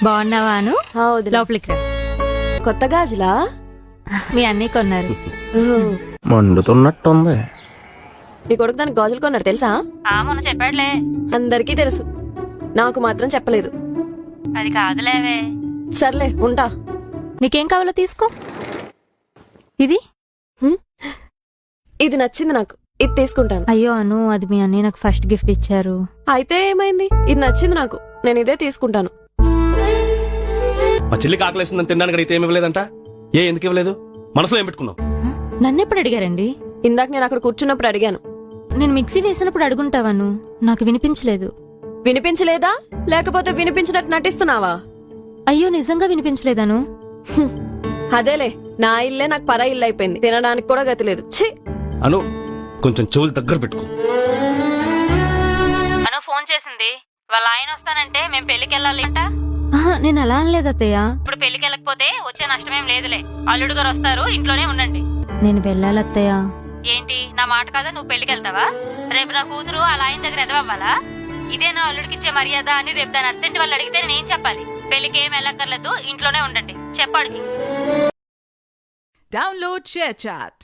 బాగున్నావా అను? వదినా. లోపలికి రా. కొత్త గాజులా? మీ అన్నీ కొన్నారు. ఓహో. మండుతున్నట్టుంది. నీ కొడుకు దానికి గాజులు కొన్నాడు తెలుసా? మొన్న చెప్పాడులే. అందరికీ తెలుసు, నాకు మాత్రం చెప్పలేదు. అది కాదులేవే. సర్లే ఉంటా. నీకేం కావాలో తీసుకో. ఇది ఇది నచ్చింది నాకు, ఇది తీసుకుంటాను. అయ్యో అను, అది మీ అన్నయ్య నాకు ఫస్ట్ గిఫ్ట్ ఇచ్చారు. అయితే ఏమైంది, ఇది నచ్చింది నాకు, నేను ఇదే తీసుకుంటాను. మా చెల్లికి ఆకలేస్తుందని తినడానికి అడిగితే ఏమి ఇవ్వలేదంట. ఎందుకు ఇవ్వలేదు? మనసులో ఏం పెట్టుకున్నావు? నన్ను ఎప్పుడు అడిగారండి? ఇందాక నేను అక్కడ కూర్చున్నప్పుడు అడిగాను. నేను మిక్సీ వేసినప్పుడు అడుగుంటావాను, నాకు వినిపించలేదు. వినిపించలేదా, లేకపోతే వినిపించినట్టు నటిస్తున్నావా? అయ్యో నిజంగా వినిపించలేదాను. అదేలే, నా ఇల్లే నాకు పరా ఇల్లు అయిపోయింది, తినడానికి కూడా గతి లేదు. ఛీ! అను, కొంచెం చెవులు దగ్గర పెట్టుకో. అను ఫోన్ చేసింది, వాళ్ళ ఆయన వస్తానంటే మేము పెళ్లికి వెళ్ళాలి అంట. నేను అలా అనలేదు అత్తయ్య. ఇప్పుడు పెళ్లికి వెళ్ళకపోతే వచ్చే నష్టమేం లేదులే, అల్లుడు గారు వస్తారు, ఇంట్లోనే ఉండండి. నేను వెళ్ళాలి అత్తయ్య. ఏంటి, నా మాట కదా నువ్వు పెళ్లికి వెళ్తావా? రేపు నా కూతురు అలా ఆయన దగ్గర ఎదవవ్వాలా? ఇదే నా అల్లుడికిచ్చే మర్యాద అని రేపు దాని అత్తింటి వాళ్ళు అడిగితే నేనేం చెప్పాలి? పెళ్లికి ఏం వెళ్ళక్కర్లేదు, ఇంట్లోనే ఉండండి చెప్పాడికి. Download ShareChat.